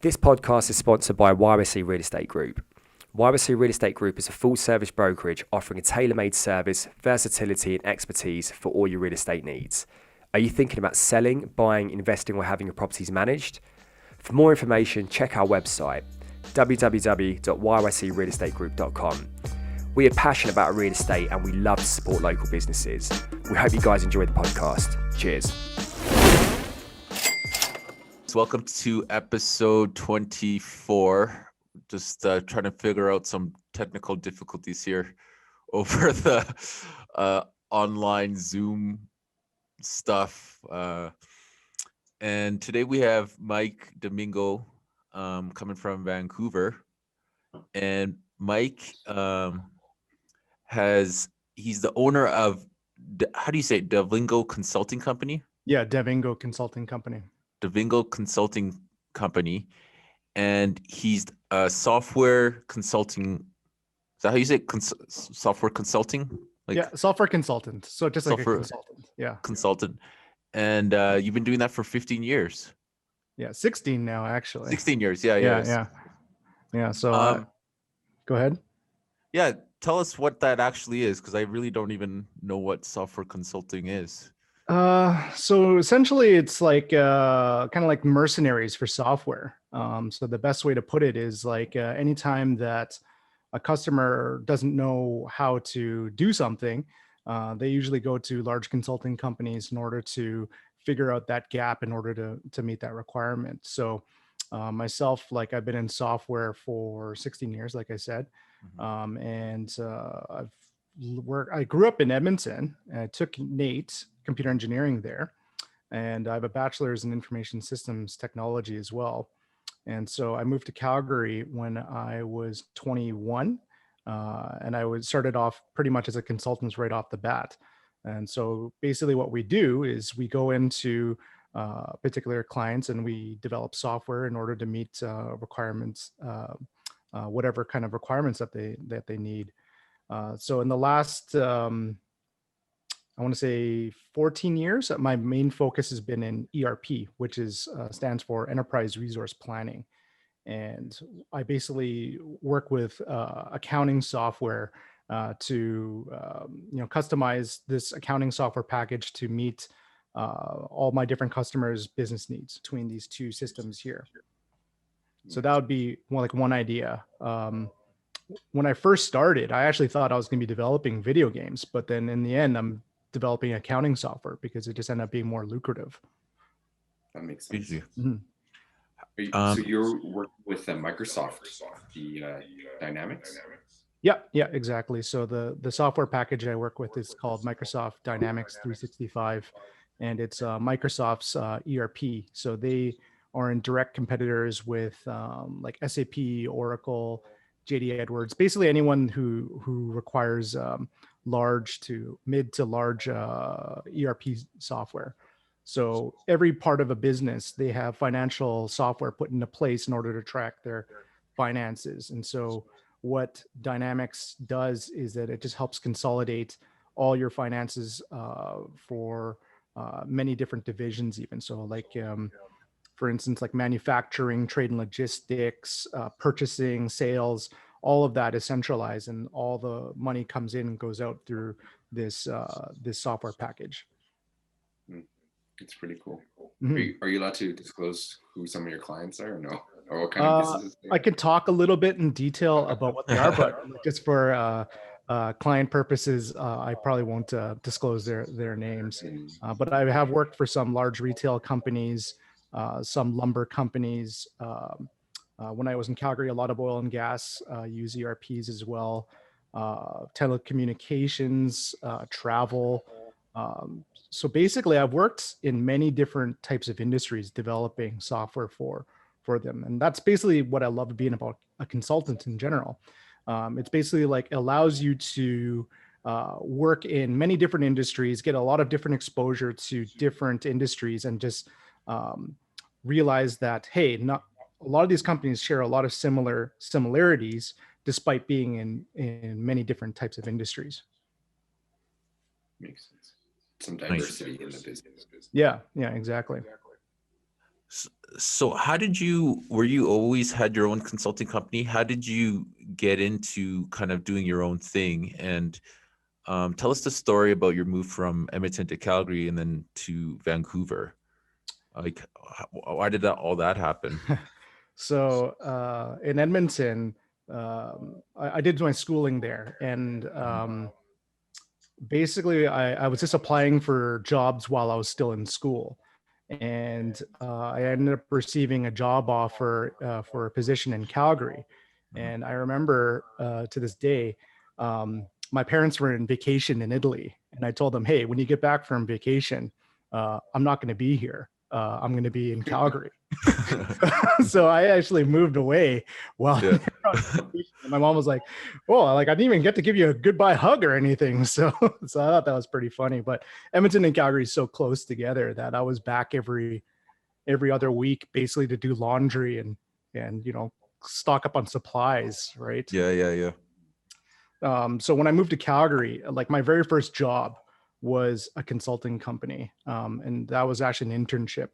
This podcast is sponsored by YRC Real Estate Group. YRC Real Estate Group is a full-service brokerage offering a tailor-made service, versatility and expertise for all your real estate needs. Are you thinking about selling, buying, investing or having your properties managed? For more information, check our website, www.yrcrealestategroup.com. We are passionate about real estate and we love to support local businesses. We hope you guys enjoy the podcast. Cheers. Welcome to episode 24. Just trying to figure out some technical difficulties here over the online Zoom stuff. And today we have Mike Domingo coming from Vancouver. And Mike he's the owner of, how do you say it, Devingo Consulting Company? Yeah, Devingo Consulting Company. Devingo Consulting Company, and he's a software consulting. Is that how you say it? Software consulting? Software consultant. So just like a consultant. Yeah. Consultant. And you've been doing that for 15 years. Yeah, 16 now, actually. 16 years. Yeah. So go ahead. Yeah. Tell us what that actually is, because I really don't even know what software consulting is. So essentially it's like kind of like mercenaries for software. So the best way to put it is like anytime that a customer doesn't know how to do something, they usually go to large consulting companies in order to figure out that gap in order to meet that requirement. So myself, like I've been in software for 16 years, like I said, and I grew up in Edmonton. And I took NATE computer engineering there, and I have a bachelor's in information systems technology as well. And so I moved to Calgary when I was 21, and I started off pretty much as a consultant right off the bat. And so basically what we do is we go into particular clients and we develop software in order to meet requirements, whatever kind of requirements that they need. So in the last, I want to say 14 years, my main focus has been in ERP, which stands for Enterprise Resource Planning. And I basically work with accounting software to customize this accounting software package to meet all my different customers' business needs between these two systems here. So that would be more like one idea. When I first started, I actually thought I was going to be developing video games, but then in the end, I'm developing accounting software because it just ended up being more lucrative. That makes sense. Mm-hmm. So you're working with Microsoft, the Dynamics? Yeah, exactly. So the software package I work with is called Microsoft Dynamics 365, and it's Microsoft's ERP. So they are in direct competitors with like SAP, Oracle, JD Edwards, basically anyone who requires large to mid to large ERP software. So every part of a business, they have financial software put into place in order to track their finances. And so what Dynamics does is that it just helps consolidate all your finances for many different divisions even. So like, for instance, like manufacturing, trade and logistics, purchasing, sales, all of that is centralized and all the money comes in and goes out through this software package. It's pretty cool. Mm-hmm. Are you allowed to disclose who some of your clients are or no? Or what kind of businesses? I can talk a little bit in detail about what they are, but just for client purposes, I probably won't disclose their names. But I have worked for some large retail companies, some lumber companies. When I was in Calgary, a lot of oil and gas use ERPs as well. Telecommunications, travel. So basically, I've worked in many different types of industries developing software for them. And that's basically what I love being about a consultant in general. It's basically like allows you to work in many different industries, get a lot of different exposure to different industries, and just realize that, hey, not a lot of these companies share a lot of similarities despite being in many different types of industries. Makes sense. Some diversity in the business. Yeah, exactly. So how did you, were you always had your own consulting company? How did you get into kind of doing your own thing? And tell us the story about your move from Edmonton to Calgary and then to Vancouver. Like, why did all that happen? So in Edmonton, I did my schooling there, and basically I was just applying for jobs while I was still in school, and I ended up receiving a job offer for a position in Calgary. Mhm. And I remember to this day, my parents were in vacation in Italy, and I told them, "Hey, when you get back from vacation, I'm not going to be here. I'm going to be in Calgary." So I actually moved away while Yeah. on vacation. And my mom was like, "Oh, like I didn't even get to give you a goodbye hug or anything." So I thought that was pretty funny. But Edmonton and Calgary is so close together that I was back every other week, basically to do laundry and stock up on supplies, right? Yeah, yeah, yeah. So when I moved to Calgary, like my very first job was a consulting company, and that was actually an internship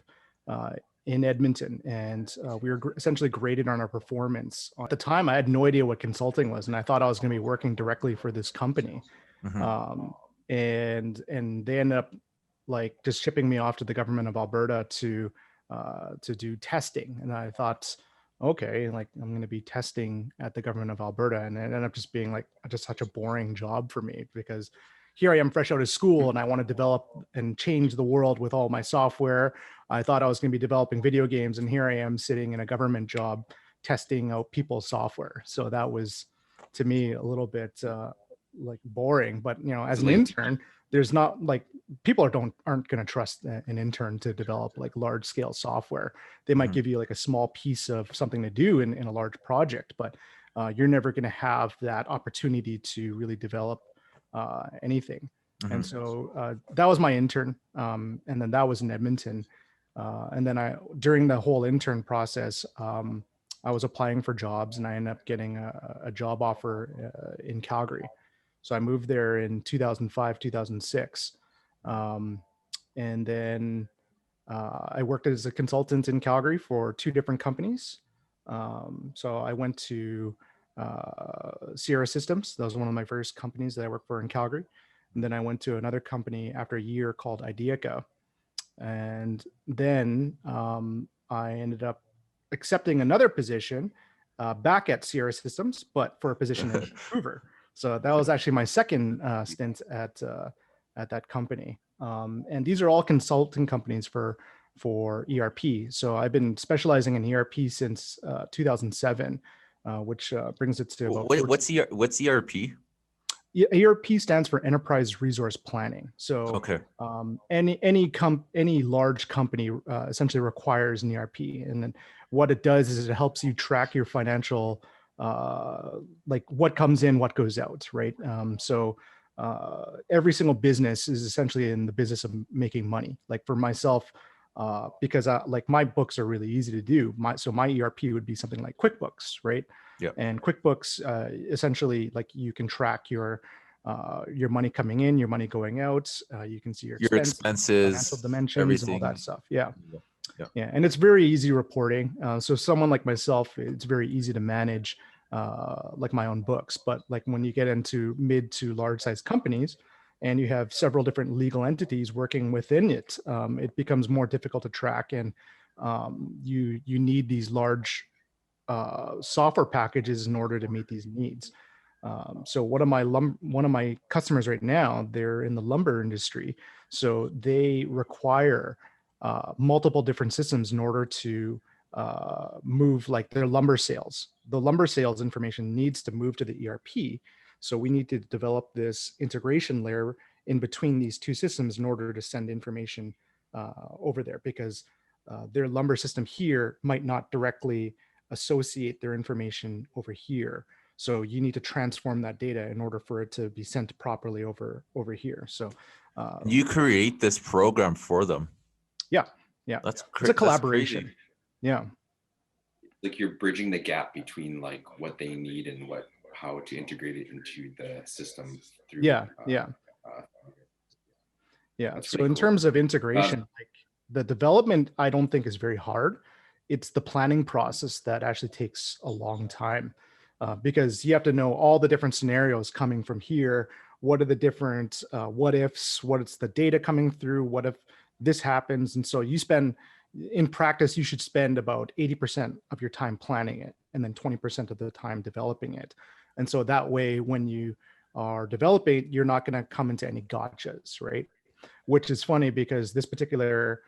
uh, in Edmonton, and we were essentially graded on our performance. At the time, I had no idea what consulting was, and I thought I was going to be working directly for this company, Mhm. um, and they ended up like just shipping me off to the government of Alberta to do testing, and I thought, okay, like I'm going to be testing at the government of Alberta. And it ended up just being like just such a boring job for me, because here I am fresh out of school and I want to develop and change the world with all my software. I thought I was going to be developing video games, and here I am sitting in a government job testing out people's software. So that was, to me, a little bit like boring. But as an Like, intern, there's not like people aren't going to trust an intern to develop like large scale software. They might Mhm. give you like a small piece of something to do in a large project, but you're never going to have that opportunity to really develop anything. And Mhm. so that was my intern, and then that was in Edmonton. And then during the whole intern process, I was applying for jobs, and I ended up getting a job offer in Calgary. So I moved there in 2005, 2006. Um, and then I worked as a consultant in Calgary for two different companies. So I went to Sierra Systems. That was one of my first companies that I worked for in Calgary. And then I went to another company after a year called Ideaco. And then I ended up accepting another position back at Sierra Systems, but for a position in Vancouver. So that was actually my second stint at that company. And these are all consulting companies for ERP. So I've been specializing in ERP since 2007, which brings it to about 14. What's ERP? ERP stands for Enterprise Resource Planning. So Okay. any large company essentially requires an ERP, and then what it does is it helps you track your financial, like what comes in, what goes out, right? So every single business is essentially in the business of making money. Like for myself, because like my books are really easy to do. My ERP would be something like QuickBooks, right? Yeah. And QuickBooks essentially, like you can track your money coming in, your money going out. You can see your Your expenses, financial expenses, dimensions, all that everything. stuff. Yeah. Yeah. Yeah. Yeah. And it's very easy reporting. So someone like myself, it's very easy to manage like my own books. But like when you get into mid to large size companies and you have several different legal entities working within it, it becomes more difficult to track. And you need these large software packages in order to meet these needs. So one of my customers right now, they're in the lumber industry, so they require multiple different systems in order to move like their lumber sales. The lumber sales information needs to move to the ERP. So we need to develop this integration layer in between these two systems in order to send information over there, because their lumber system here might not directly associate their information over here. So you need to transform that data in order for it to be sent properly over here. So You create this program for them. yeah, yeah, That's it's a that's crazy. collaboration. Yeah, Like you're bridging the gap between like what they need and how to integrate it into the system through. yeah, yeah, Uh, yeah. that's So pretty in cool. terms of integration, like the development I don't think is very hard. It's the planning process that actually takes a long time, because you have to know all the different scenarios coming from here. What are the different what ifs? What's the data coming through? What if this happens? And so you spend, in practice, you should spend about 80% of your time planning it and then 20% of the time developing it. And so that way, when you are developing, you're not going to come into any gotchas, right? Which is funny because this particular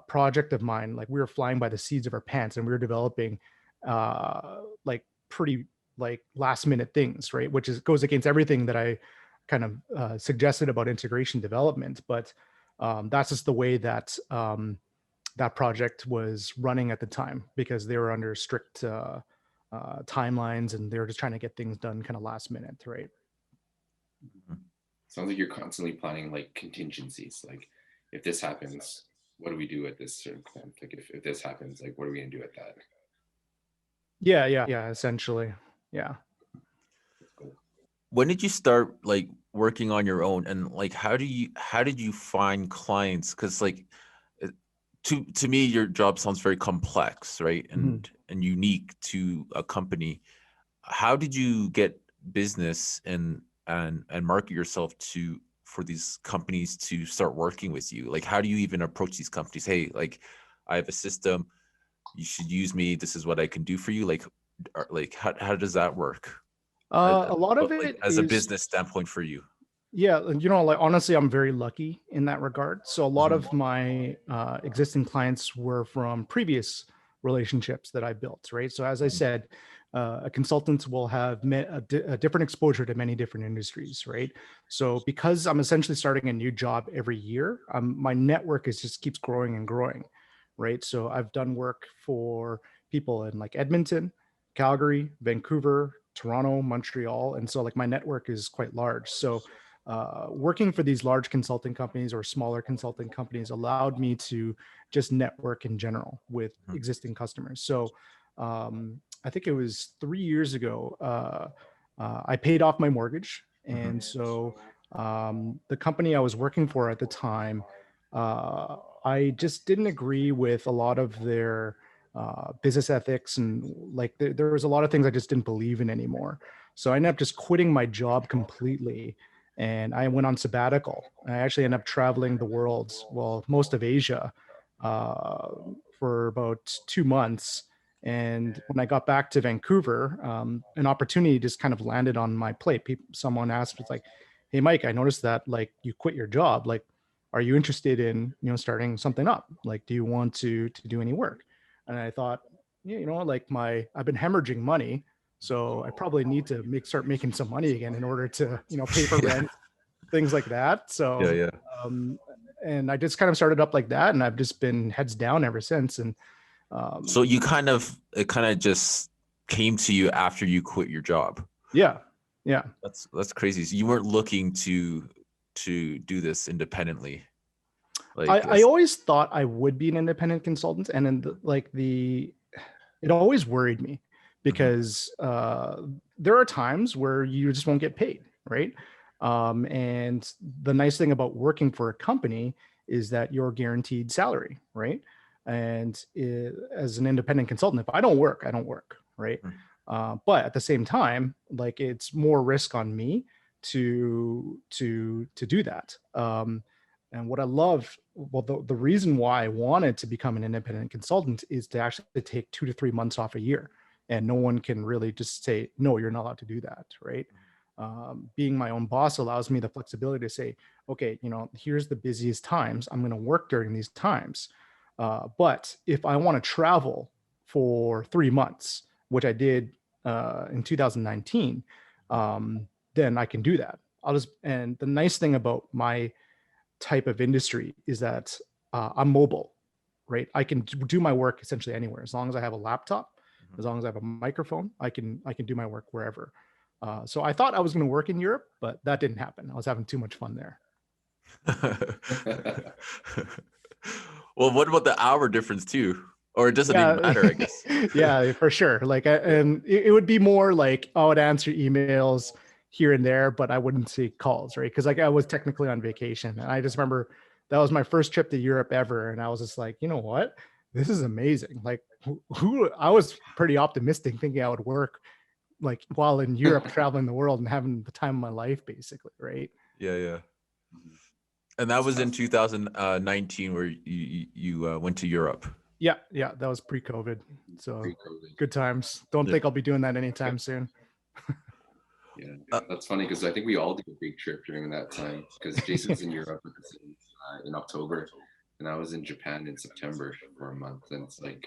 project of mine, like we were flying by the seats of our pants and we were developing like pretty like last minute things, right? Which is goes against everything that I kind of suggested about integration development. But that's just the way that that project was running at the time, because they were under strict timelines and they were just trying to get things done kind of last minute, right? Sounds like you're constantly planning like contingencies. Like if this happens, what do we do at this certain point? Like if this happens, like what are we gonna do at that? Yeah, essentially. Yeah. When did you start like working on your own, and like how did you find clients? Because like to me your job sounds very complex, right? And unique to a company. How did you get business and market yourself for these companies to start working with you? Like how do you even approach these companies? Hey, like I have a system, you should use me, this is what I can do for you. Like how does that work? A lot of Like, it as is, a business standpoint for you. yeah, you know, like honestly, I'm very lucky in that regard. So a lot of my existing clients were from previous relationships that I built, right? So as I said, a consultant will have a different exposure to many different industries, right? So because I'm essentially starting a new job every year, my network is just keeps growing and growing, right? So I've done work for people in like Edmonton, Calgary, Vancouver, Toronto, Montreal, and so like my network is quite large. So working for these large consulting companies or smaller consulting companies allowed me to just network in general with existing customers. So I think it was 3 years ago, I paid off my mortgage. And so the company I was working for at the time, I just didn't agree with a lot of their business ethics, and like there was a lot of things I just didn't believe in anymore. So I ended up just quitting my job completely, and I went on sabbatical. I actually ended up traveling the world, well, most of Asia, for about 2 months. And when I got back to Vancouver, an opportunity just kind of landed on my plate. Someone asked, was like, "Hey, Mike, I noticed that like you quit your job. Like, are you interested in starting something up? Like, do you want to do any work?" And I thought, yeah, like I've been hemorrhaging money, so I probably need to start making some money again in order to pay for rent, things like that. So Yeah. and I just kind of started up like that, and I've just been heads down ever since. And So it kind of just came to you after you quit your job. yeah. That's crazy. So you weren't looking to do this independently. Like I always thought I would be an independent consultant, and then it always worried me because there are times where you just won't get paid, right? And the nice thing about working for a company is that you're guaranteed salary, right? And as an independent consultant, if I don't work, I don't work, right? But at the same time, like it's more risk on me to do that. And what I love, well, the reason why I wanted to become an independent consultant is to actually take 2 to 3 months off a year, and no one can really just say, no, you're not allowed to do that, right? Being my own boss allows me the flexibility to say, okay, here's the busiest times. I'm going to work during these times. But if I want to travel for 3 months, which I did in 2019, then I can do that. And the nice thing about my type of industry is that I'm mobile, right? I can do my work essentially anywhere as long as I have a laptop, as long as I have a microphone. I can do my work wherever. So I thought I was going to work in Europe, but that didn't happen. I was having too much fun there. Well, what about the hour difference too? Or it doesn't even matter, I guess. Yeah, for sure. Like, and it would be more like I would answer emails here and there, but I wouldn't see calls, right? Because like I was technically on vacation, and I just remember that was my first trip to Europe ever. And I was just like, you know what? This is amazing. Like who I was pretty optimistic thinking I would work like while in Europe, traveling the world and having the time of my life, basically. Right. Yeah, yeah. Mhm. And that That's was in awesome. 2019 where you went to Europe. Yeah. Yeah. That was pre-COVID. Mhm. So Pre-COVID. good times. Don't Yeah. think I'll be doing that anytime soon. Yeah, Uh, that's funny because I think we all did a big trip during that time because Jason's in Europe in October, and I was in Japan in September for a month, and it's like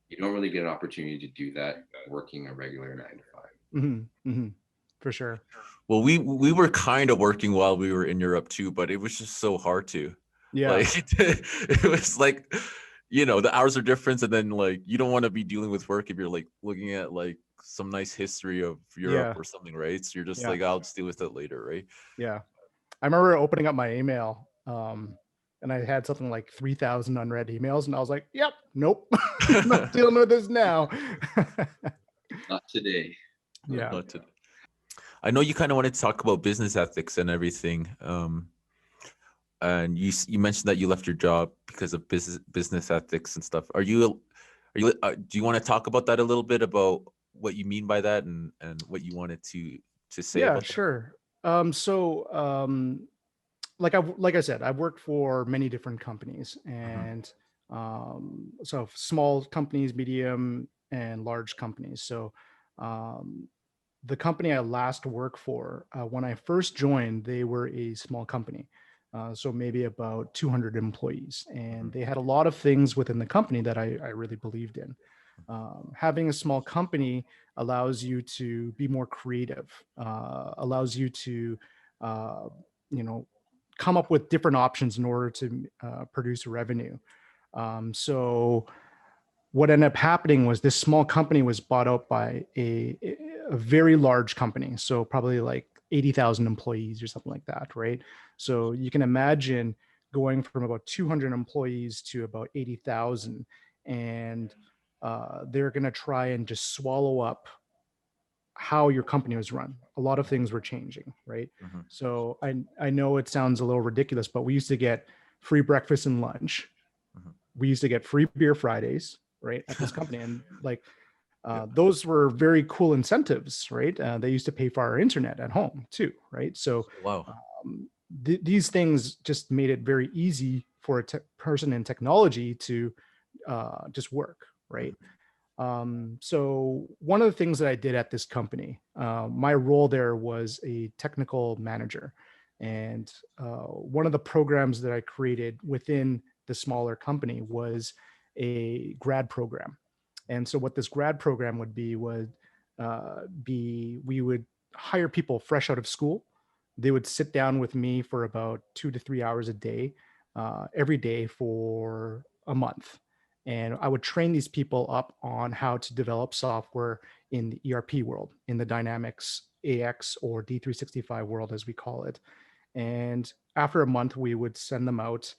you don't really get an opportunity to do that working a regular 9 to 5. For sure. Well, we were kind of working while we were in Europe too, but it was just so hard to. Yeah. Like it was like, the hours are different, and then like you don't want to be dealing with work if you're like looking at like some nice history of Europe Yeah. or something, right? So you're just Yeah. like, I'll just deal with it later, right? Yeah. I remember opening up my email, and I had something like 3,000 unread emails, and I was like, "Yep, nope, not dealing with this now." Not today. Yeah, Not to- I know you kind of wanted to talk about business ethics and everything. And you mentioned that you left your job because of business ethics and stuff. Do you want to talk about that a little bit, about what you mean by that, and what you wanted to say yeah, about that? sure. So, like I said, I've worked for many different companies, and so small companies, medium, and large companies. So, um, the company I last worked for, when I first joined, they were a small company. So maybe about 200 employees. And they had a lot of things within the company that I really believed in. Having a small company allows you to be more creative, allows you to, uh, you know, come up with different options in order to produce revenue. So what ended up happening was this small company was bought out by a very large company. So probably like 80,000 employees or something like that, right? So you can imagine going from about 200 employees to about 80,000, and they're going to try and just swallow up how your company was run. A lot of things were changing, right? Mhm. So I know it sounds a little ridiculous, but we used to get free breakfast and lunch. Mhm. We used to get free beer Fridays, right, at this company, and like Yeah. those were very cool incentives, right? They used to pay for our internet at home too, right? So Wow. these things just made it very easy for a person in technology to just work, right? So one of the things that I did at this company, my role there was a technical manager. And one of the programs that I created within the smaller company was a grad program. And so what this grad program would be we would hire people fresh out of school. They would sit down with me for about 2 to 3 hours a day, every day for a month, and I would train these people up on how to develop software in the ERP world, in the Dynamics AX or D365 world, as we call it. And after a month, we would send them out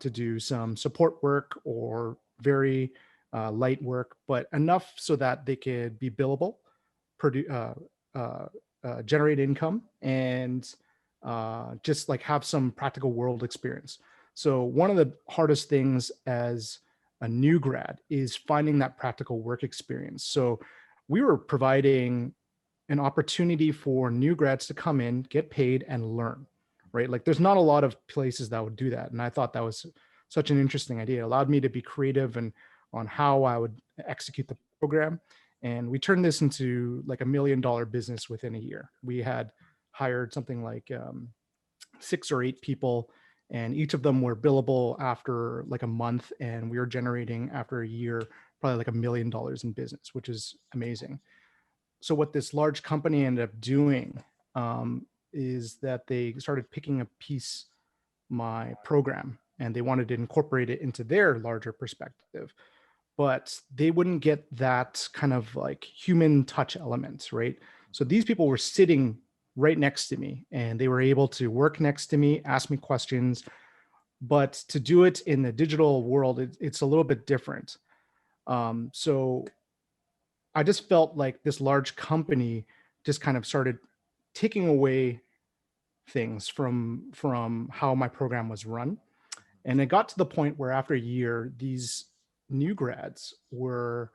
to do some support work or very light work, but enough so that they could be billable, generate income, and just like have some practical world experience. So one of the hardest things as a new grad is finding that practical work experience. So we were providing an opportunity for new grads to come in, get paid, and learn, right? Like there's not a lot of places that would do that. And I thought that was such an interesting idea. It allowed me to be creative and on how I would execute the program. And we turned this into like $1 million business within a year. We had hired something like 6 or 8 people, and each of them were billable after like a month, and we were generating after a year probably like $1 million in business, which is amazing. So what this large company ended up doing is that they started picking a piece my program, and they wanted to incorporate it into their larger perspective, but they wouldn't get that kind of like human touch element, right? So these people were sitting right next to me, and they were able to work next to me, ask me questions, but to do it in the digital world, it's a little bit different. So I just felt like this large company just kind of started taking away things from how my program was run. And it got to the point where after a year, these new grads were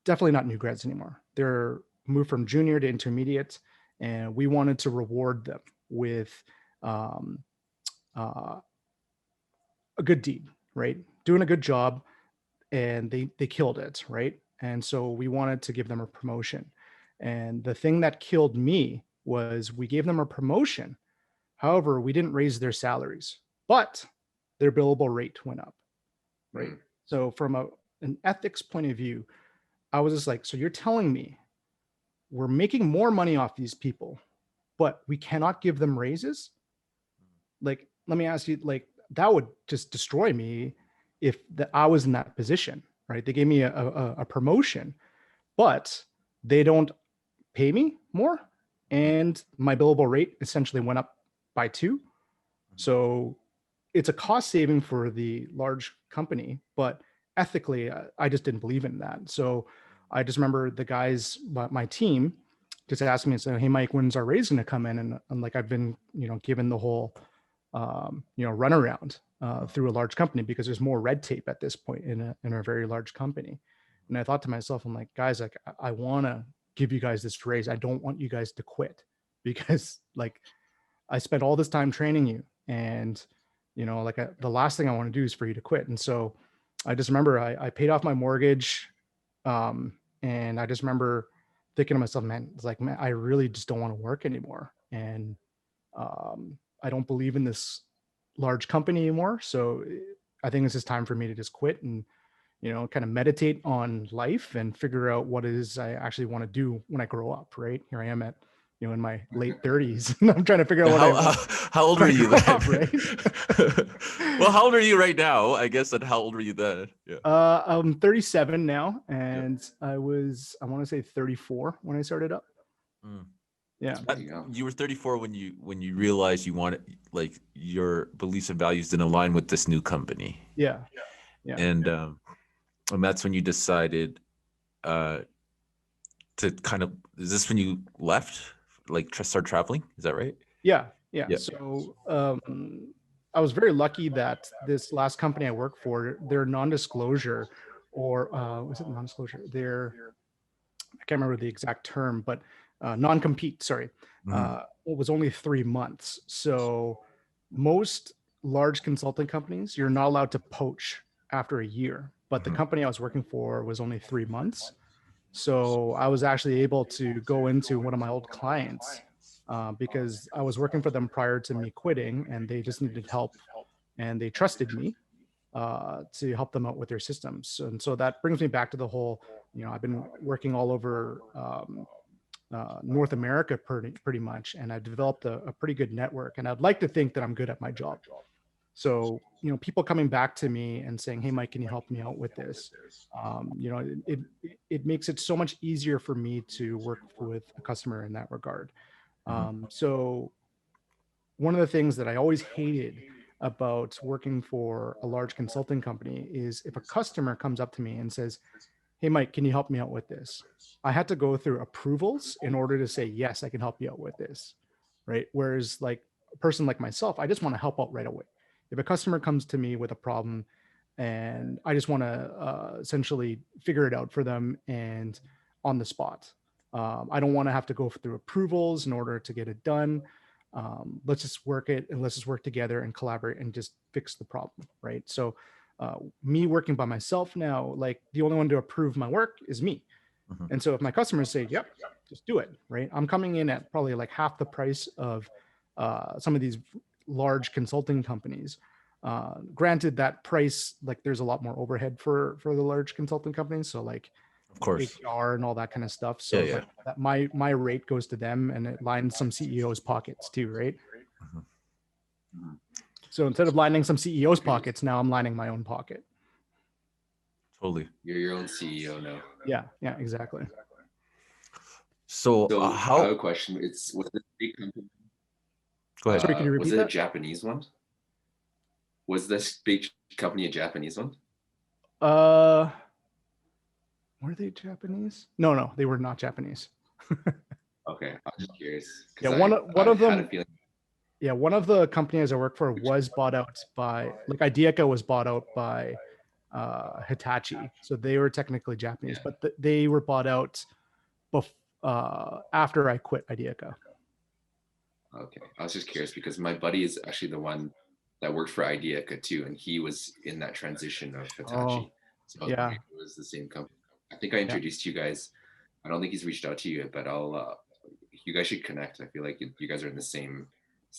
definitely not new grads anymore. They're moved from junior to intermediate, and we wanted to reward them with um, uh, a good deed, right? Doing a good job, and they killed it, right? And so we wanted to give them a promotion. And the thing that killed me was we gave them a promotion. However, we didn't raise their salaries, but their billable rate went up, right? Mm. So from an ethics point of view, I was just like, so you're telling me we're making more money off these people, but we cannot give them raises? Like, let me ask you, like, that would just destroy me if I was in that position, right? They gave me a promotion, but they don't pay me more, and my billable rate essentially went up by 2. So it's a cost saving for the large company, but ethically, I just didn't believe in that. So I just remember the guys, my team, just asked me and said, "Hey, Mike, when's our raise going to come in?" And I'm like, I've been, given the whole, runaround through a large company because there's more red tape at this point in a very large company. And I thought to myself, I'm like, guys, like I want to give you guys this raise. I don't want you guys to quit because like I spent all this time training you, and the last thing I want to do is for you to quit. And so I just remember I paid off my mortgage, and I just remember thinking to myself, man, it's like, man, I really just don't want to work anymore, and I don't believe in this large company anymore. So I think it's just time for me to just quit and kind of meditate on life and figure out what it is I actually want to do when I grow up. Right here, I am at in my late 30s, and I'm trying to figure out what I want. How old were you then? Up, right? Well, how old are you right now? I guess. And how old were you then? Yeah. I'm 37 now, and I want to say 34 when I started up. Mm. Yeah. You were 34 when you realized you wanted, like, your beliefs and values didn't align with this new company. Yeah. And that's when you decided to kind of, is this when you left, like, start traveling? Is that right? Yeah. So I was very lucky that this last company I worked for, their non-disclosure, or was it non-disclosure? I can't remember the exact term, but non-compete, sorry, it was only 3 months. So most large consulting companies, you're not allowed to poach after a year, but the company I was working for was only 3 months. So I was actually able to go into one of my old clients because I was working for them prior to me quitting, and they just needed help, and they trusted me to help them out with their systems. And so that brings me back to the whole, I've been working all over North America pretty much, and I've developed a pretty good network, and I'd like to think that I'm good at my job. So, people coming back to me and saying, "Hey, Mike, can you help me out with this?" It makes it so much easier for me to work with a customer in that regard. So one of the things that I always hated about working for a large consulting company is if a customer comes up to me and says, "Hey, Mike, can you help me out with this?" I had to go through approvals in order to say, "Yes, I can help you out with this." Right. Whereas like a person like myself, I just want to help out right away. If a customer comes to me with a problem and I just want to essentially figure it out for them and on the spot, I don't want to have to go through approvals in order to get it done. Let's just work it, and let's just work together and collaborate and just fix the problem. Right. So me working by myself now, like the only one to approve my work is me. And so if my customers say, "Yep, just do it," right, I'm coming in at probably like half the price of some of these large consulting companies. Granted, that price, like there's a lot more overhead for the large consulting companies. So like, of course, HR and all that kind of stuff. So like that my rate goes to them, and it lines some CEOs' pockets too, right? So instead of lining some CEOs' pockets, now I'm lining my own pocket. Totally. You're your own CEO now. Yeah, exactly. So I how? have a question. Was this big company? Go ahead. Sorry, can you repeat Was it that? a Japanese one? Was this big company a Japanese one? Were they Japanese? No, they were not Japanese. Okay, I'm just curious. Yeah, one of them. Yeah, one of the companies I work for was bought out by, like, Ideaka was bought out by Hitachi. So they were technically Japanese, Yeah. but they were bought out after I quit Ideaka. Okay. I was just curious because my buddy is actually the one that worked for Ideaka too, and he was in that transition of Oh, Hitachi. So I was yeah. wondering if it was the same company. I think I Yeah. introduced you guys. I don't think he's reached out to you, but I'll. You guys should connect. I feel like you guys are in the same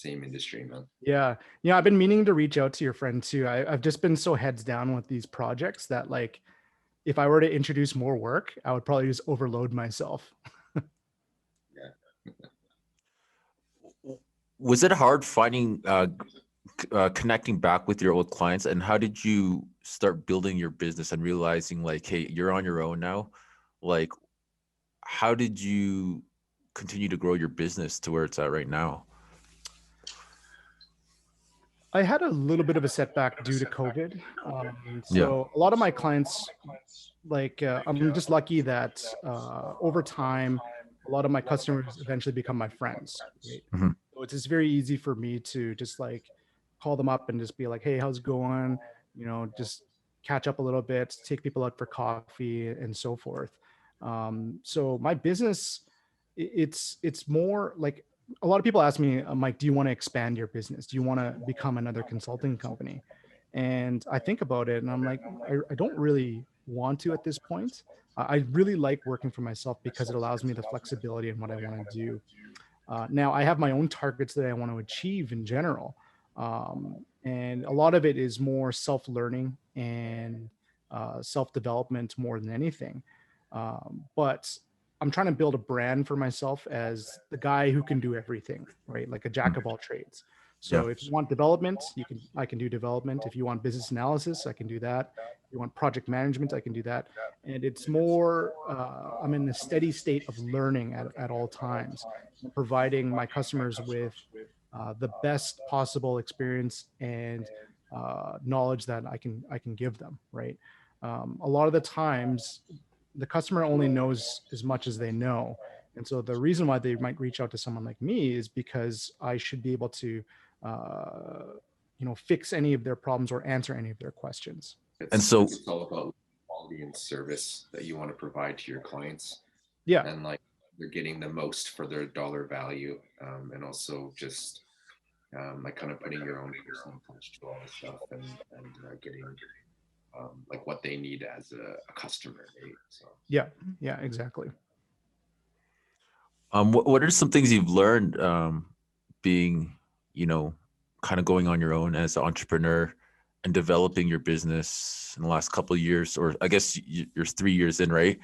industry, man. Yeah. Yeah. I've been meaning to reach out to your friend too. I've just been so heads down with these projects that, like, if I were to introduce more work, I would probably just overload myself. Yeah. Was it hard finding connecting back with your old clients, and how did you start building your business and realizing like, hey, you're on your own now? Like, how did you continue to grow your business to where it's at right now? I had a little bit of a setback due to COVID. Yeah. So a lot of my clients, like, I'm just lucky that over time, a lot of my customers eventually become my friends. Right? Mhm. So it's just very easy for me to just, like, call them up and just be like, hey, how's it going? Just catch up a little bit, take people out for coffee and so forth. So my business, it's more like, a lot of people ask me, Mike, do you want to expand your business? Do you want to become another consulting company? And I think about it and I'm like, I don't really want to at this point. I really like working for myself because it allows me the flexibility in what I want to do. Now I have my own targets that I want to achieve in general. And a lot of it is more self-learning and self-development more than anything. But I'm trying to build a brand for myself as the guy who can do everything, right? Like a jack of all trades. Yeah. So if you want development, I can do development. If you want business analysis, I can do that. If you want project management, I can do that. And it's more, I'm in a steady state of learning at all times, and providing my customers with the best possible experience and knowledge that I can give them, right? A lot of the times, the customer only knows as much as they know. And so the reason why they might reach out to someone like me is because I should be able to, fix any of their problems or answer any of their questions. And so, It's all about quality and service that you want to provide to your clients, Yeah. and like they're getting the most for their dollar value, and also just like kind of putting your own personal touch to all this stuff, and getting like what they need as a customer, right? So Yeah. Yeah, exactly. what are some things you've learned being, kind of going on your own as an entrepreneur and developing your business in the last couple of years, or I guess you're 3 years in, right?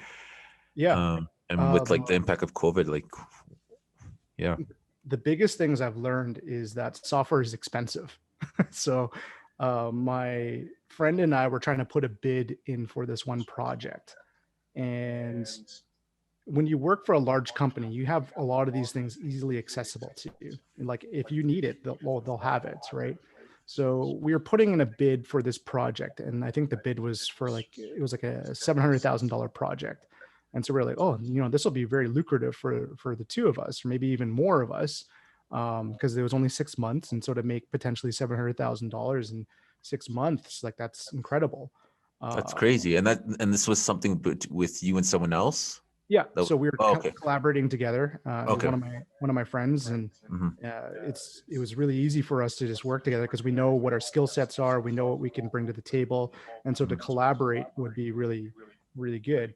Yeah. And with like the impact of COVID, like, yeah. The biggest things I've learned is that software is expensive. So my friend and I were trying to put a bid in for this one project. And when you work for a large company, you have a lot of these things easily accessible to you. And, like, if you need it, they'll have it, right? So we were putting in a bid for this project, and I think the bid was for, like, it was like a $700,000 project. And so we're like, oh, this will be very lucrative for the two of us, or maybe even more of us, because it was only 6 months, and so to make potentially $700,000 in 6 months, like, that's incredible. That's crazy. And this was something with you and someone else? Yeah, so we were okay. collaborating together. It was Okay. one of my friends, and Mhm. it was really easy for us to just work together because we know what our skill sets are, we know what we can bring to the table, and so to collaborate would be really, really good.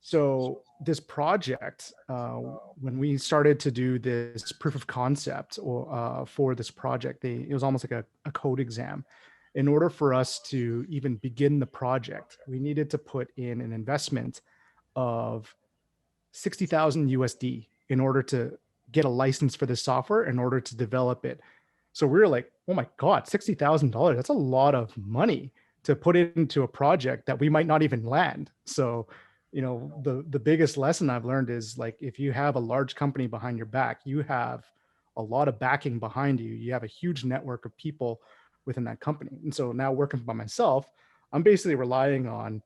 So this project, when we started to do this proof of concept for this project, it was almost like a code exam. In order for us to even begin the project, we needed to put in an investment of 60,000 USD in order to get a license for the software, in order to develop it. So we were like, oh my God, $60,000. That's a lot of money to put into a project that we might not even land. So, the biggest lesson I've learned is, like, if you have a large company behind your back, you have a lot of backing behind you. You have a huge network of people within that company. And so now, working by myself, I'm basically relying on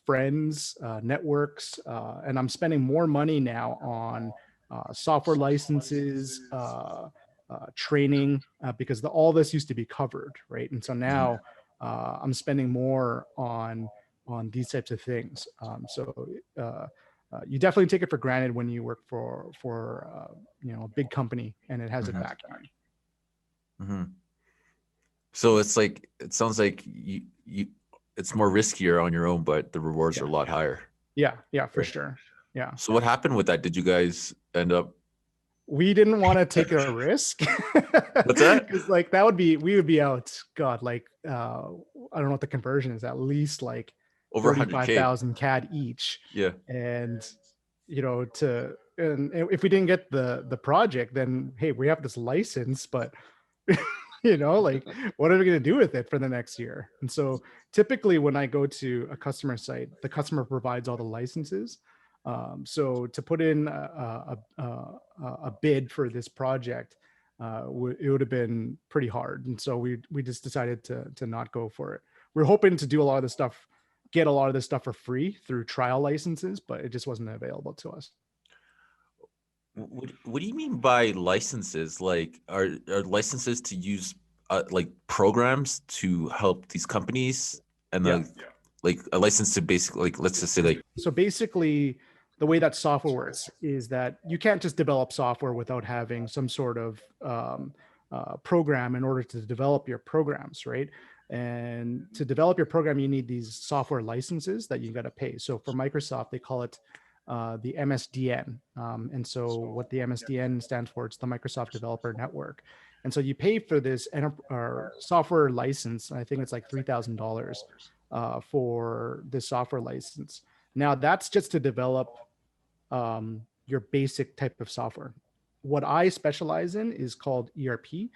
friends, networks, and I'm spending more money now on software licenses, training, because all this used to be covered, right? And so now I'm spending more on these types of things. You definitely take it for granted when you work for a big company and it has it back on. Mm-hmm. So it's like, it sounds like you it's more riskier on your own, but the rewards are a lot higher. Yeah, for sure. Yeah. So what happened with that? Did you guys end up? We didn't want to take a risk. What's that? Because like we would be out, God, like I don't know what the conversion is, at least like Over 35,000 CAD each. Yeah. And and if we didn't get the project, then hey, we have this license, but like what are we going to do with it for the next year? And so typically when I go to a customer site, the customer provides all the licenses. So to put in a bid for this project, it would have been pretty hard. And so we just decided to not go for it. We're hoping to do get a lot of this stuff for free through trial licenses, but it just wasn't available to us. What do you mean by licenses? Like, are licenses to use like programs to help these companies, and like a license to basically, like, let's just say, like, so basically the way that software works is that you can't just develop software without having some sort of program in order to develop your programs, right? And to develop your program, you need these software licenses that you got to pay. So for Microsoft, they call it the MSDN. And so what the MSDN stands for, it's the Microsoft Developer Network. And so you pay for this software license. I think it's like $3,000 for this software license. Now that's just to develop your basic type of software. What I specialize in is called ERP.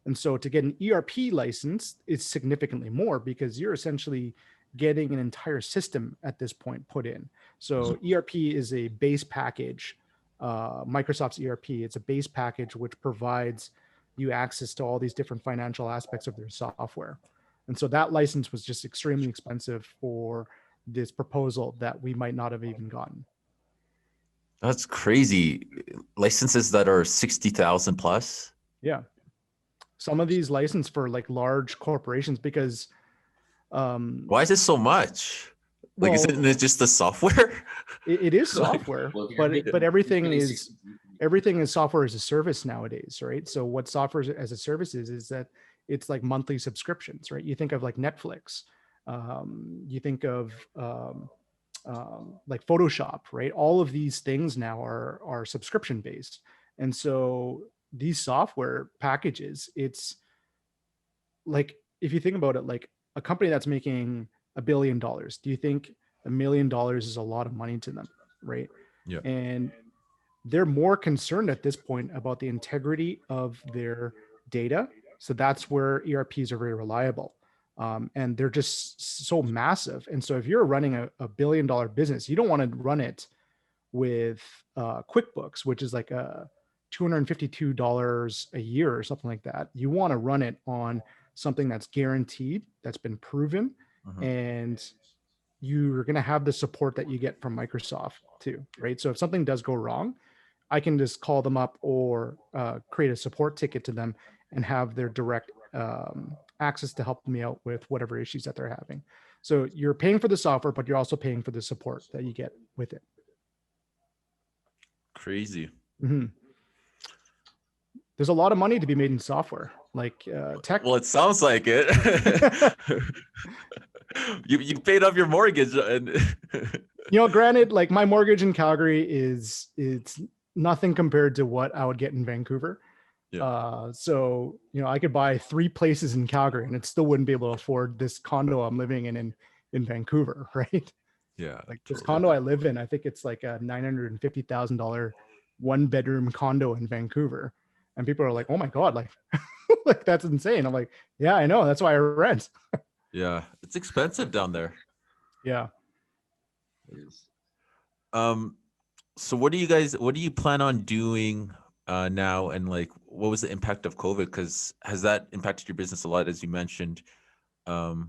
And so to get an ERP license is significantly more, because you're essentially getting an entire system at this point put in. So ERP is a base package. Microsoft's ERP, it's a base package which provides you access to all these different financial aspects of their software. And so that license was just extremely expensive for this proposal that we might not have even gotten. That's crazy. Licenses that are 60,000 plus. Yeah. Some of these license for like large corporations, because why is it so much? Like, isn't it just the software? It is software, but everything is software as a service nowadays, right? So what software as a service is that it's like monthly subscriptions, right? You think of like Netflix, you think of like Photoshop, right? All of these things now are subscription based. And so these software packages, it's like, if you think about it, like a company that's making $1 billion, do you think $1 million is a lot of money to them, right? Yeah. And they're more concerned at this point about the integrity of their data. So that's where ERPs are very reliable. And they're just so massive. And so if you're running a $1 billion business, you don't want to run it with QuickBooks, which is like a $252 a year or something like that. You want to run it on something that's guaranteed, that's been proven, and you're going to have the support that you get from Microsoft too, right? So if something does go wrong, I can just call them up or create a support ticket to them and have their direct access to help me out with whatever issues that they're having. So you're paying for the software, but you're also paying for the support that you get with it. Crazy. Mm-hmm. There's a lot of money to be made in software, like tech. Well, it sounds like it. you paid off your mortgage, and granted, like my mortgage in Calgary it's nothing compared to what I would get in Vancouver. Yeah. So I could buy 3 places in Calgary and it still wouldn't be able to afford this condo I'm living in Vancouver, right? Yeah. Like this condo I live in, I think it's like a $950,000 1-bedroom condo in Vancouver. And people are like, oh my God, like, like that's insane. I'm like, yeah, I know. That's why I rent. Yeah. It's expensive down there. Yeah. So what do you plan on doing now? And like, what was the impact of COVID? Because has that impacted your business a lot, as you mentioned? And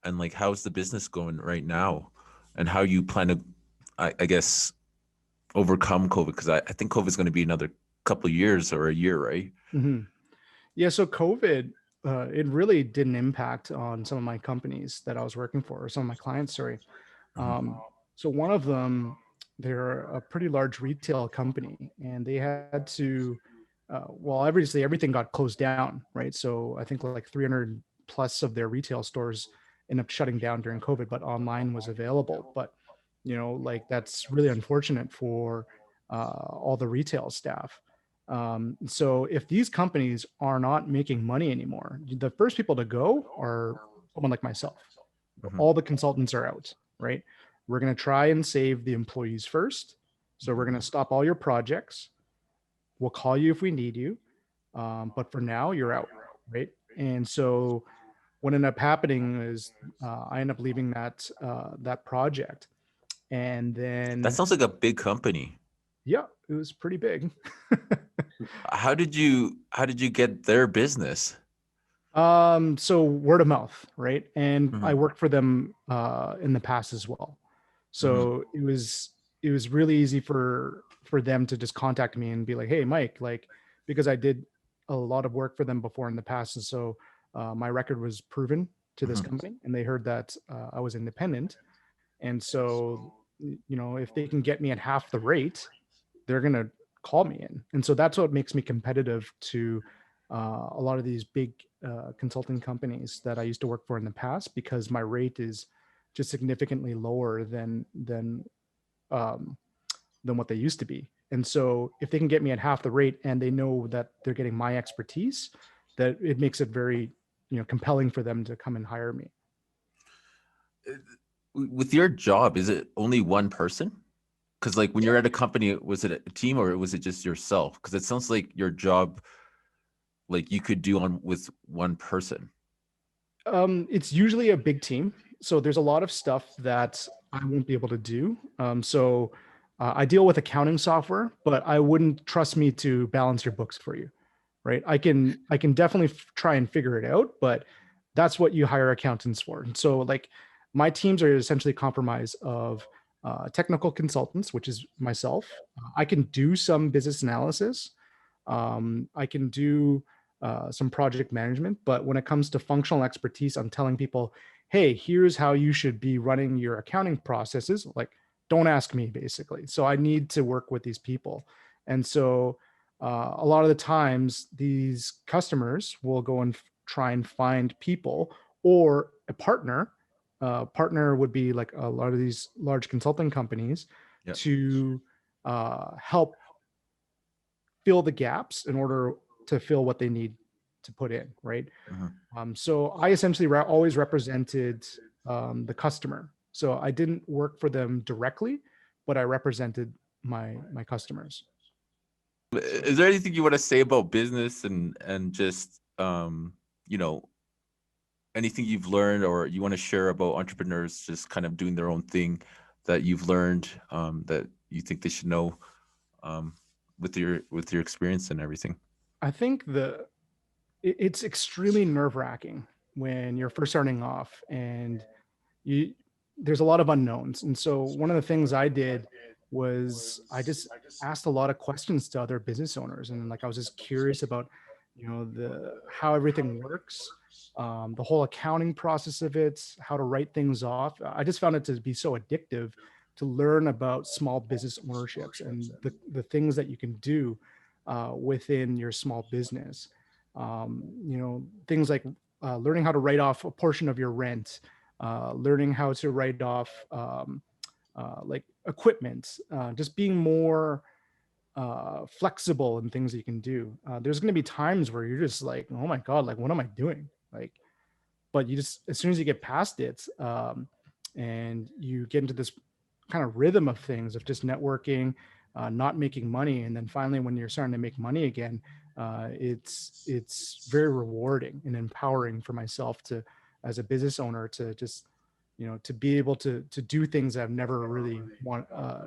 like, how's the business going right now? And how you plan to, I guess, overcome COVID? Because I think COVID is going to be another couple of years or a year, right? Mm-hmm. Yeah, so COVID, it really did an impact on some of my companies that I was working for, or some of my clients, sorry. Mhm. So one of them, they're a pretty large retail company, and they had to, well, obviously everything got closed down, right? So I think like 300 plus of their retail stores ended up shutting down during COVID, but online was available. But like that's really unfortunate for all the retail staff. So if these companies are not making money anymore, the first people to go are someone like myself. Mhm. All the consultants are out, right? We're going to try and save the employees first. So we're going to stop all your projects. We'll call you if we need you. But for now, you're out, right? And so what ended up happening is I ended up leaving that project. And That then, sounds like a big company. yeah, it was pretty big. How did you get their business? So word of mouth, right? And I Mhm. worked for them in the past as well. Mhm. So it was really easy for them to just contact me and be like, "Hey, Mike," like because I did a lot of work for them before in the past, and so my record was proven to this Mhm. company, and they heard that I was independent, and so if they can get me at half the rate, they're gonna call me in, and so that's what makes me competitive to a lot of these big consulting companies that I used to work for in the past because my rate is just significantly lower um, than what they used to be. And so if they can get me at half the rate and they know that they're getting my expertise, that it makes it very compelling for them to come and hire me. With your job, is it only one person? Because like when you're at a company, was it a team or was it just yourself? Because it sounds like your job, like you could do on with one person. It's usually a big team, so there's a lot of stuff that I won't be able to do. So I deal with accounting software, but I wouldn't trust me to balance your books for you, right? I can definitely try and figure it out, but that's what you hire accountants for. And so like my teams are essentially comprised of technical consultants, which is myself. I can do some business analysis. I can do some project management, but when it comes to functional expertise, I'm telling people, hey, here's how you should be running your accounting processes. Like, don't ask me, basically. So I need to work with these people. And so a lot of the times, these customers will go and try and find people or a partner. Partner would be like a lot of these large consulting companies Yeah. to help fill the gaps in order to fill what they need to put in, right? Mhm. So I essentially always represented the customer. So I didn't work for them directly, but I represented my customers. So Is there anything you want to say about business and just you know anything you've learned or you want to share about entrepreneurs just kind of doing their own thing that you've learned that you think they should know um, with your experience and everything? I think it's extremely nerve wracking when you're first starting off and you there's a lot of unknowns. And so one of the things I did was I just asked a lot of questions to other business owners, and like I was just curious about the how everything works, the whole accounting process of it, how to write things off. I just found it to be so addictive to learn about small business ownerships and the things that you can do within your small business. Things like learning how to write off a portion of your rent, learning how to write off like equipment, just being more flexible in things that you can do. There's going to be times where you're just like, oh my God, like, what am I doing? Like, but you just, as soon as you get past it and you get into this kind of rhythm of things of just networking, not making money. And then finally, when you're starting to make money again, it's very rewarding and empowering for myself to, as a business owner, to just to be able to do things I've never really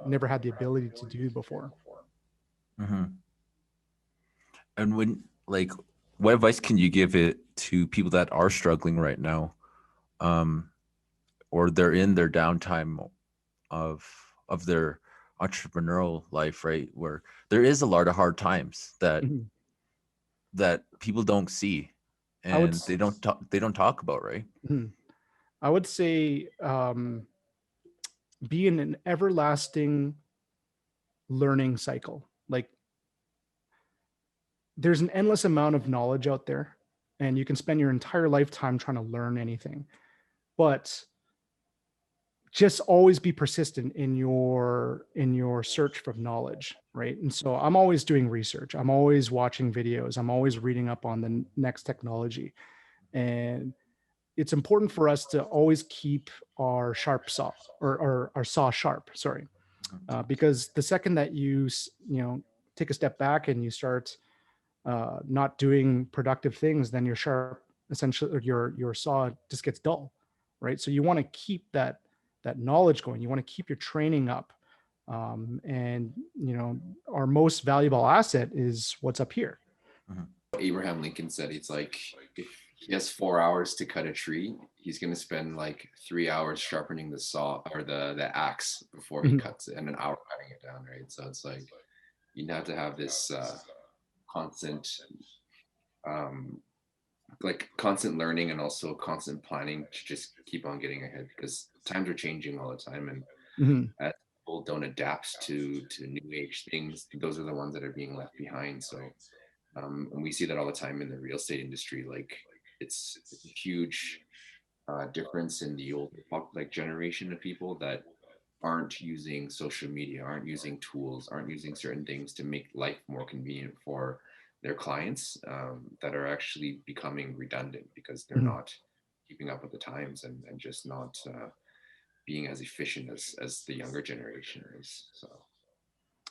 never had the ability to do before. Hmm. And when like, what advice can you give it to people that are struggling right now, um, or they're in their downtime of their entrepreneurial life, right? Where there is a lot of hard times that Mhm. that people don't see I would and they don't talk about, right? Mhm. I would say be in an everlasting learning cycle. Like there's an endless amount of knowledge out there, and you can spend your entire lifetime trying to learn anything. But just always be persistent in your search for knowledge, right? And so I'm always doing research. I'm always watching videos. I'm always reading up on the next technology. And it's important for us to always keep our sharp saw or our saw sharp, sorry. Because the second that you take a step back and you start not doing productive things, then your sharp essentially, or your saw just gets dull, right? So you want to keep that knowledge going. You want to keep your training up, and our most valuable asset is what's up here. Abraham Lincoln said it's like if he has 4 hours to cut a tree, he's going to spend like 3 hours sharpening the saw or the axe before he cuts it, and an hour cutting it down, right? So it's like you have to have this constant constant learning and also constant planning to just keep on getting ahead, because times are changing all the time, and as people don't adapt to new age things, those are the ones that are being left behind. So and we see that all the time in the real estate industry. Like it's a huge difference in the older generation of people that aren't using social media, aren't using tools, aren't using certain things to make life more convenient for their clients, that are actually becoming redundant because they're not keeping up with the times, and just not being as efficient as the younger generation is. So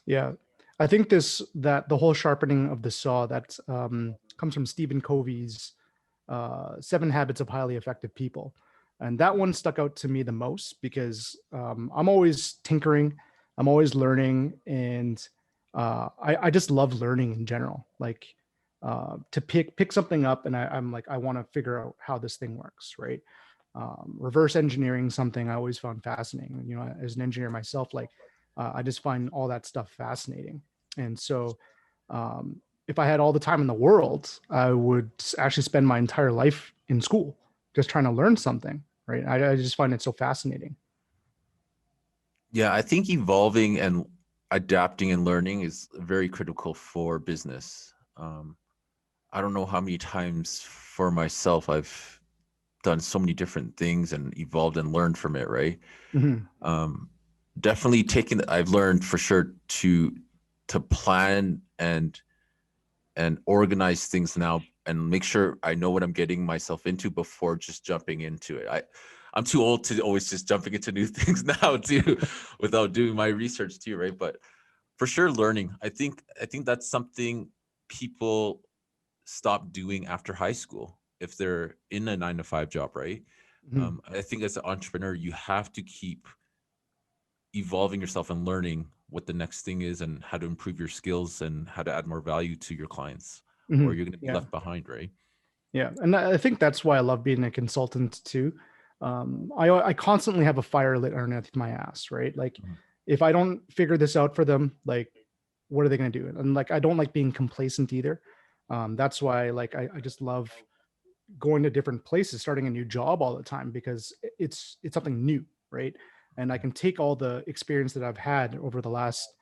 Yeah, I think that the whole sharpening of the saw that comes from Stephen Covey's 7 Habits of Highly Effective People. And that one stuck out to me the most because I'm always tinkering, I'm always learning, and I just love learning in general. Like to pick something up, and I'm like, I want to figure out how this thing works, right? Reverse engineering something I always found fascinating. As an engineer myself, like I just find all that stuff fascinating. And so if I had all the time in the world, I would actually spend my entire life in school just trying to learn something, right? I just find it so fascinating. Yeah, I think evolving and adapting and learning is very critical for business. I don't know how many times for myself I've done so many different things and evolved and learned from it, right? Definitely I've learned for sure to plan and organize things now and make sure I know what I'm getting myself into before just jumping into it. I'm too old to always just jumping into new things now too, without doing my research too, right? But for sure, learning. I think that's something people stop doing after high school if they're in a 9-to-5 job, right? I think as an entrepreneur, you have to keep evolving yourself and learning what the next thing is and how to improve your skills and how to add more value to your clients, or you're going to be left behind, right? Yeah, and I think that's why I love being a consultant too. I constantly have a fire lit underneath my ass, right? Like if I don't figure this out for them, like what are they going to do? And like I don't like being complacent either. That's why like I just love going to different places, starting a new job all the time, because it's something new, right? And I can take all the experience that I've had over the last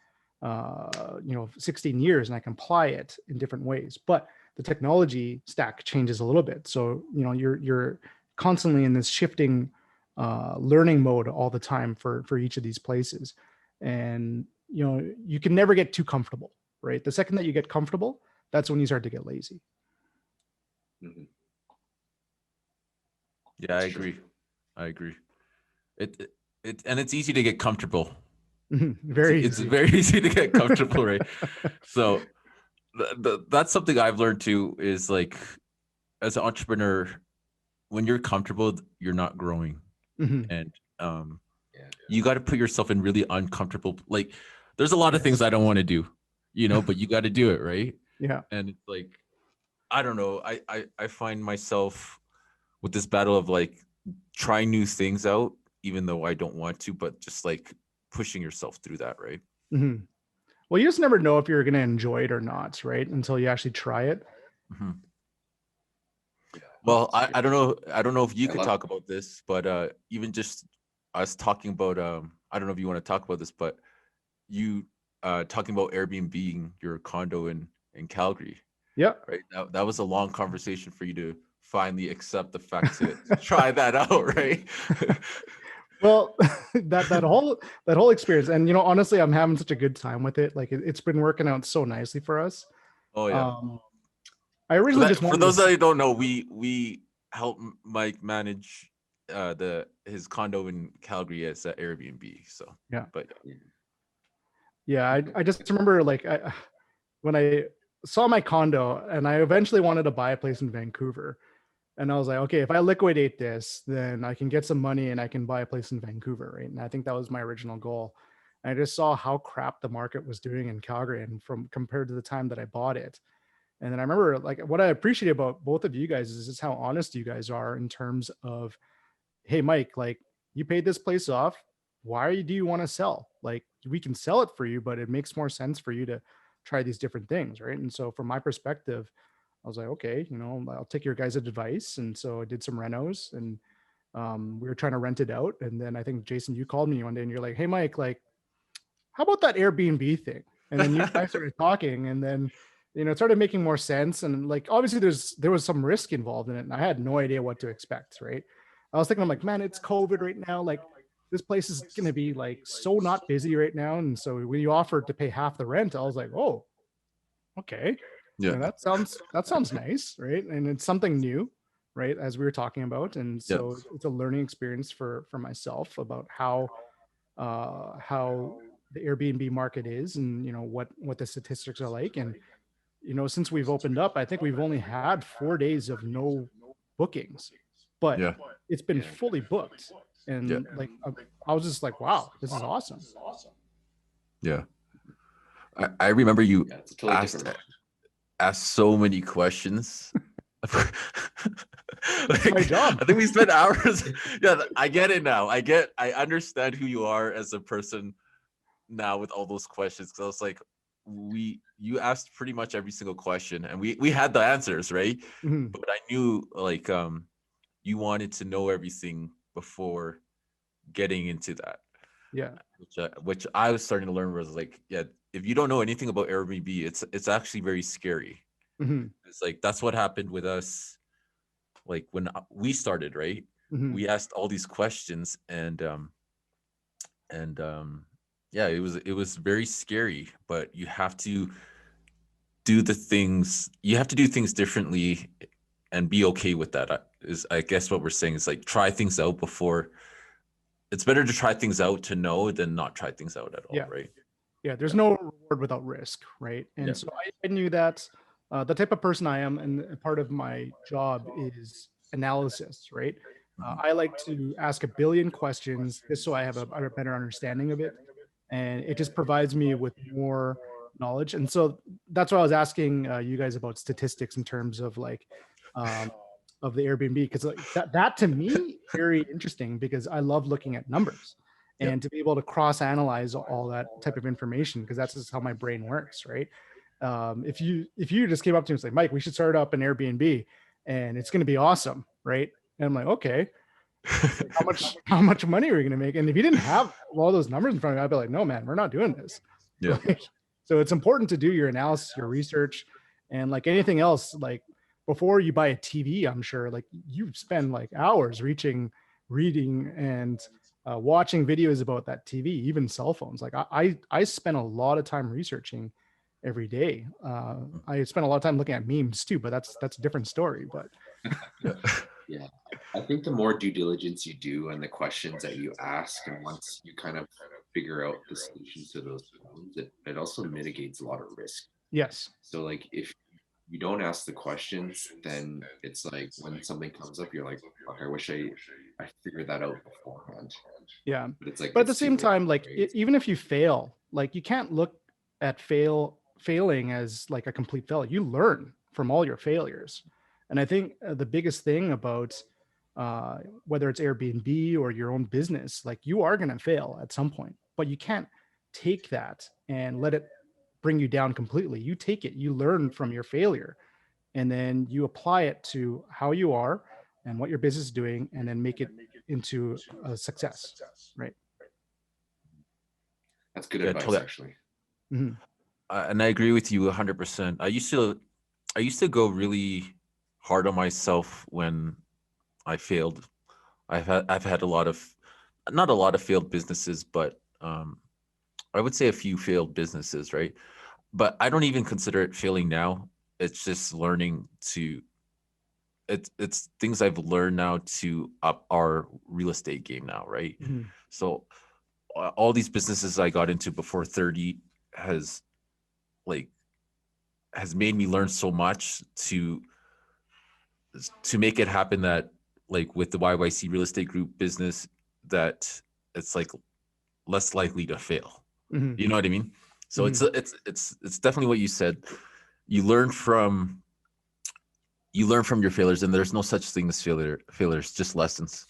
16 years, and I can apply it in different ways. But the technology stack changes a little bit, so you're constantly in this shifting learning mode all the time for each of these places. And you can never get too comfortable, right? The second that you get comfortable, that's when you start to get lazy. Yeah, I agree. And it's easy to get comfortable. It's very easy to get comfortable, right? So that's something I've learned too, is like as an entrepreneur, when you're comfortable, you're not growing. And you got to put yourself in really uncomfortable, like there's a lot of things I don't want to do, but you got to do it, right? Yeah. And it's like, I don't know, I find myself with this battle of like trying new things out, even though I don't want to, but just like pushing yourself through that, right? Well, you just never know if you're going to enjoy it or not, right? Until you actually try it. Mhm. Well, I don't know if you I could love talk about this, but even just us talking about I don't know if you want to talk about this, but you talking about Airbnb your condo in Calgary, Yeah. right? That was a long conversation for you to finally accept the fact to try that out, right? Well, that whole experience, and honestly, I'm having such a good time with it. Like it's been working out so nicely for us. Oh yeah. Um, I originally just For wanted those to. that don't know, we help Mike manage his condo in Calgary as an Airbnb. So Yeah. but Yeah, I just remember like when I saw my condo, and I eventually wanted to buy a place in Vancouver. And I was like, okay, if I liquidate this, then I can get some money and I can buy a place in Vancouver, right? And I think that was my original goal. And I just saw how crap the market was doing in Calgary, and from compared to the time that I bought it. And then I remember like what I appreciate about both of you guys is just how honest you guys are in terms of, hey, Mike, like you paid this place off. Why do you want to sell? Like we can sell it for you, but it makes more sense for you to try these different things, right? And so from my perspective, I was like, okay, I'll take your guys' advice. And so I did some renos, and we were trying to rent it out. And then I think Jason, you called me one day and you're like, hey, Mike, like, how about that Airbnb thing? And then you guys started talking, and then, it started making more sense. And like, obviously there was some risk involved in it, and I had no idea what to expect. Right. I was thinking, I'm like, man, it's COVID right now. Like this place is going to be like so not busy right now. And so when you offered to pay half the rent, I was like, oh, okay. yeah. That sounds nice, right? And it's something new, right? As we were talking about, and Yeah. so it's a learning experience for myself about how the Airbnb market is, and what the statistics are like. And since we've opened up, I think we've only had 4 days of no bookings, but Yeah. it's been Yeah. fully booked. Yeah. And like I was just like, wow, this is awesome. Yeah. I remember you Yeah, it's a totally asked different. asked so many questions. It's my job. I think we spent hours. Yeah, I get it now. I understand who you are as a person now with all those questions. Because I was like, you asked pretty much every single question, and we had the answers, right? Mhm. But I knew like you wanted to know everything before getting into that. Yeah. Which I was starting to learn was like, yeah, if you don't know anything about Airbnb, it's actually very scary. Mhm. It's like that's what happened with us, like when we started, right? Mhm. We asked all these questions, and yeah, it was very scary. But you have to do things differently, and be okay with that. Is I guess what we're saying is like try things out before. It's better to try things out to know than not try things out at all, Yeah. right? Yeah, there's no reward without risk, right? And Yeah. so I knew that the type of person I am, and a part of my job is analysis, right? Mhm. I like to ask a billion questions just so I have a better understanding of it, and it just provides me with more knowledge. And so that's why I was asking you guys about statistics in terms of like um, of the Airbnb, because like that to me very interesting, because I love looking at numbers Yep. and to be able to cross analyze all that type of information, because that's just how my brain works, right? If you just came up to me and said, Mike, we should start up an Airbnb and it's going to be awesome, right? And I'm like, okay, like, how much money are we going to make? And if you didn't have all those numbers in front of me, I'd be like, no, man, we're not doing this. Yeah. Like, so it's important to do your analysis, your research, and like anything else, like before you buy a TV, I'm sure like you spend like hours reading, and watching videos about that TV, even cell phones. Like I spend a lot of time researching every day. I spend a lot of time looking at memes too, but that's a different story. But Yeah. Yeah. I think the more due diligence you do and the questions that you ask, and once you kind of figure out the solutions to those problems, it also mitigates a lot of risk. yes, So like if you don't ask the questions, then it's like when something comes up, you're like, fuck, I wish I figured that out beforehand. yeah. But it's like But at the it's too same late, time, like right? even if you fail, like you can't look at failing as like a complete failure. You learn from all your failures. And I think the biggest thing about whether it's Airbnb or your own business, like you are going to fail at some point, but you can't take that and let it bring you down completely. You take it, you learn from your failure, and then you apply it to how you are and what your business is doing, and then make it into a success, right? That's good Yeah, advice, totally. actually. Mhm. And I agree with you 100%. I used to go really hard on myself when I failed. I've had a lot of, not a lot of failed businesses, but I would say a few failed businesses, right? But I don't even consider it failing now. It's just learning to, it's things I've learned now to up our real estate game now, right? Mhm. So all these businesses I got into before 30 has like has made me learn so much to make it happen, that like with the YYC real estate group business, that it's like less likely to fail. Mhm. You know what I mean? So Mhm. it's definitely what you said. You learn from your failures, and there's no such thing as failures, just lessons,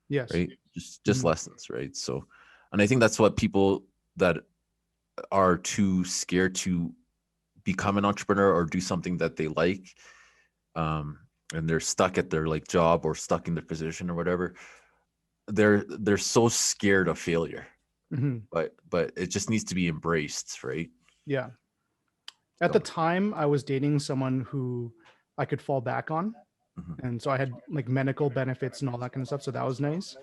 Yes. right? Just Mhm. lessons, right? So, and I think that's what people that are too scared to become an entrepreneur or do something that they like, um, and they're stuck at their like job or stuck in their position or whatever, they're so scared of failure, Mhm. but it just needs to be embraced, right? Yeah. At the So, time, I was dating someone who I could fall back on, mhm. and so I had like medical benefits and all that kind of stuff. So that was nice.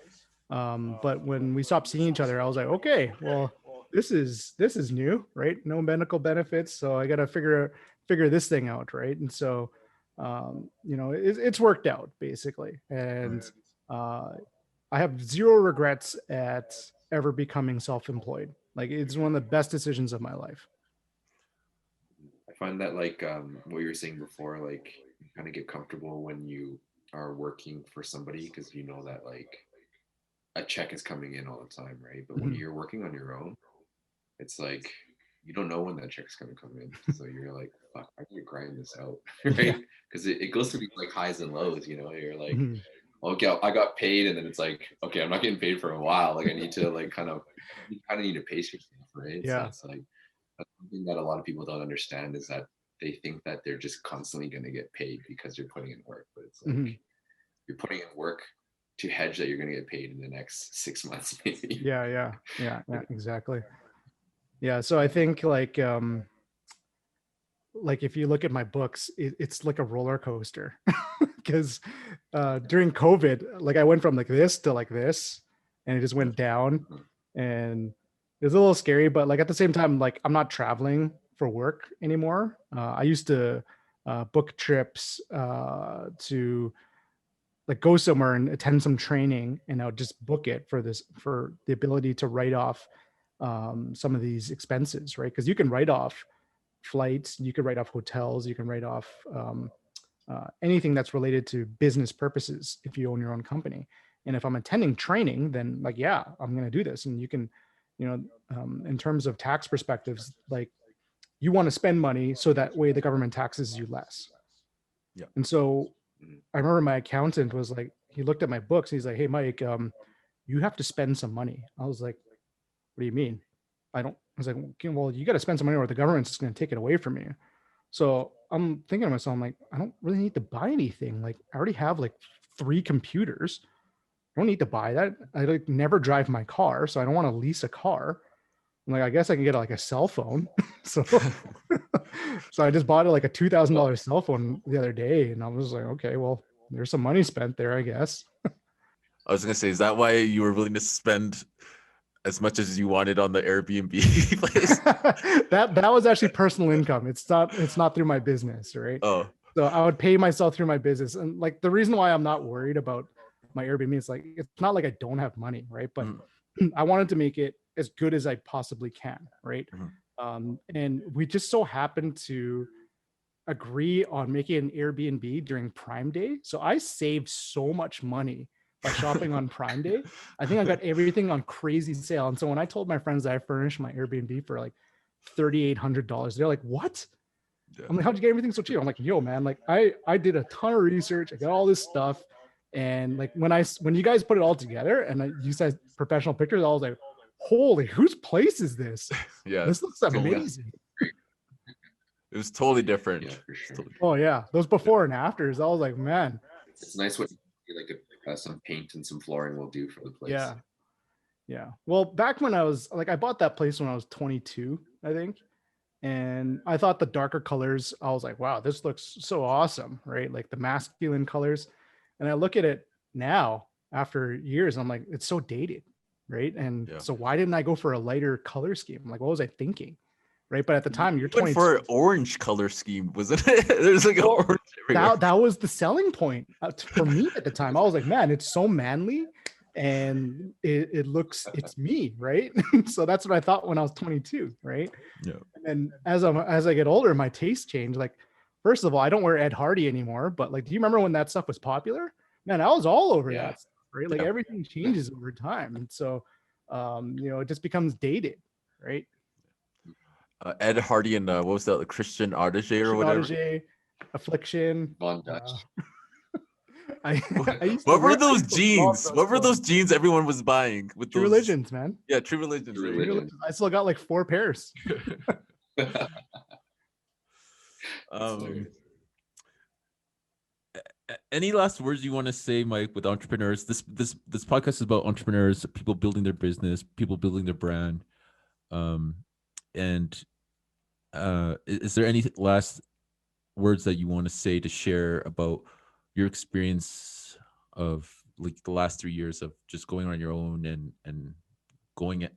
But when we stopped seeing each other, I was like, okay, well, this is new, right? No medical benefits, so I got to figure this thing out, right? And so, it's worked out basically, and uh, I have zero regrets at ever becoming self-employed. Like it's one of the best decisions of my life. I find that like what you were saying before, like you kind of get comfortable when you are working for somebody because you know that like a check is coming in all the time, right? But when Mhm. you're working on your own, it's like you don't know when that check's gonna come in. So you're like, fuck, I gotta grind this out, Yeah. right? Because it goes through these like highs and lows, You're like, Mhm. okay, I got paid, and then it's like, okay, I'm not getting paid for a while. Like I need to like you kind of need to pace yourself, right? So Yeah. it's like that's something that a lot of people don't understand is that they think that they're just constantly gonna get paid because you're putting in work, but it's like Mhm. you're putting in work to hedge that you're gonna get paid in the next 6 months, maybe. Yeah. Yeah. Yeah. Yeah. Exactly. Yeah. So I think like if you look at my books, it's like a roller coaster because during COVID, like I went from like this to like this, and it just went down, and it was a little scary. But like at the same time, like I'm not traveling for work anymore. I used to book trips to like go somewhere and attend some training, and I would just book it for the ability to write off some of these expenses, right? Because you can write off flights, you could write off hotels, you can write off anything that's related to business purposes if you own your own company. And if I'm attending training, then like, yeah, I'm going to do this. And you can, in terms of tax perspectives, like you want to spend money so that way the government taxes you less. Yeah. And so Mhm. I remember my accountant was like, he looked at my books. He's like, hey, Mike, you have to spend some money. I was like, what do you mean? I was like, okay, well, you got to spend some money or the government's just going to take it away from you. So I'm thinking to myself, I'm like, I don't really need to buy anything. Like I already have like 3 computers. I don't need to buy that. I like never drive my car, so I don't want to lease a car. I'm like, I guess I can get like a cell phone. so so I just bought like a $2,000 cell phone the other day, and I was like, okay, well, there's some money spent there, I guess. I was gonna say, is that why you were willing to spend as much as you wanted on the Airbnb place? that was actually personal income. It's not through my business, right? Oh, So I would pay myself through my business. And like the reason why I'm not worried about my Airbnb is like it's not like I don't have money, right? But mhm, I wanted to make it as good as I possibly can, right? mhm. And we just so happened to agree on making an Airbnb during Prime Day. So I saved so much money by shopping on Prime Day. I think I got everything on crazy sale. And so when I told my friends that I furnished my Airbnb for like $3,800, they're like, "What?" Yeah. I'm like, "How'd you get everything so cheap?" I'm like, "Yo, man, like I did a ton of research. I got all this stuff, and like when you guys put it all together and you said professional pictures, I was like, holy, whose place is this? Yeah, This looks totally. amazing." It was totally different. Yeah, for sure. Oh yeah, those before and afters. I was like, man, It's nice what like some paint and some flooring will do for the place. yeah, yeah. Well, back when I was like, I bought that place when I was 22, I think. And I thought the darker colors, I was like, wow, this looks so awesome, right? Like the masculine colors. And I look at it now after years, I'm like, it's so dated, right? And Yeah. so why didn't I go for a lighter color scheme? I'm like, what was I thinking? Right. But at the time, you're You went 22. for an orange color scheme, wasn't it? There's like an orange everywhere. That was the selling point for me at the time. I was like, man, it's so manly and it looks, it's me, right? So that's what I thought when I was 22, right? Yeah. And as I get older, my taste changed. Like, first of all, I don't wear Ed Hardy anymore, but like, do you remember when that stuff was popular? Man, I was all over Yeah. that stuff, right? Like everything changes over time. And so, it just becomes dated, right? Ed Hardy and what was that? Like Christian Audige or whatever. Audige, Affliction. Von Dutch. I used to What were wear- I those used to love jeans? those What were clothes. those jeans everyone was buying with True those? Religions, man. Yeah, True Religions. True right? Religion. Religions. I still got like 4 pairs. Any last words you want to say, Mike, with entrepreneurs? This podcast is about entrepreneurs, people building their business, people building their brand. And is there any last words that you want to say to share about your experience of like the last 3 years of just going on your own and going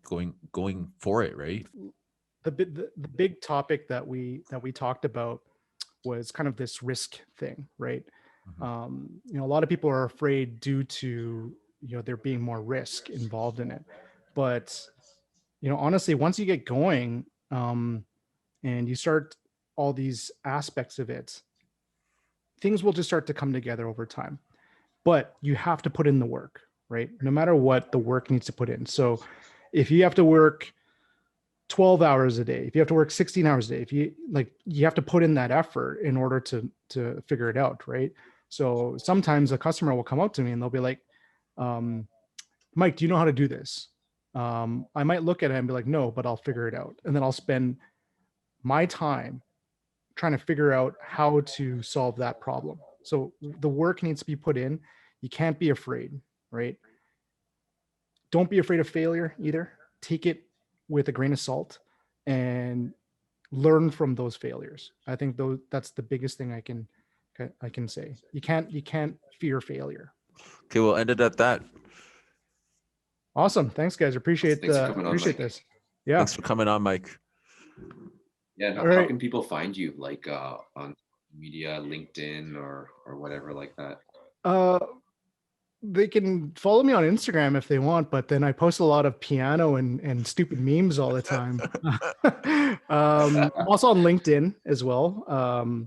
for it, right? The big topic that we talked about was kind of this risk thing, right? A lot of people are afraid due to there being more risk involved in it, but honestly, once you get going and you start all these aspects of it, things will just start to come together over time. But you have to put in the work, right? No matter what, the work needs to put in. So if you have to work 12 hours a day, if you have to work 16 hours a day, if you have to put in that effort in order to figure it out, right? So sometimes a customer will come up to me and they'll be like, Mike, do you know how to do this? I might look at it and be like, no, but I'll figure it out. And then I'll spend my time trying to figure out how to solve that problem. So the work needs to be put in. You can't be afraid, right? Don't be afraid of failure either. Take it with a grain of salt and learn from those failures. I think that's the biggest thing I can say. You can't fear failure. Okay, we'll end it at that. Awesome. Thanks, guys. Appreciate Thanks for coming on, Mike. this. Yeah. Thanks for coming on, Mike. Yeah, All how right. can people find you, like on media, LinkedIn or whatever like that? They can follow me on Instagram if they want, but then I post a lot of piano and stupid memes all the time. I'm also on LinkedIn as well.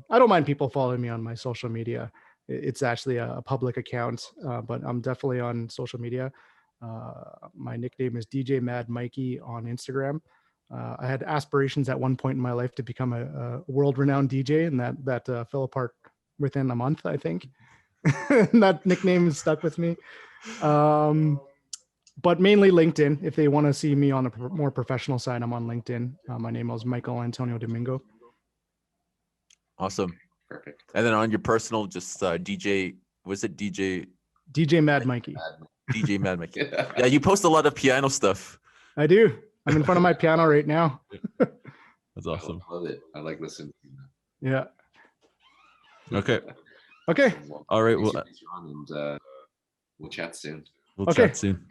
I don't mind people following me on my social media. It's actually a public account, but I'm definitely on social media. My nickname is DJ Mad Mikey on Instagram. I had aspirations at one point in my life to become a world-renowned DJ, and that fell apart within a month, I think. That nickname is stuck with me. But mainly LinkedIn. If they want to see me on a more professional side, I'm on LinkedIn. My name is Michael Antonio Domingo. Awesome. Perfect. And then on your personal, just DJ, was it DJ Mad Mikey. DJ Mad Mikey? Yeah, you post a lot of piano stuff. I do. I'm in front of my piano right now. That's awesome. I love it. I like listening to Yeah. Okay. Okay. that. Well, All right. thanks Well, for being on, and we'll chat soon. we'll Okay. chat soon.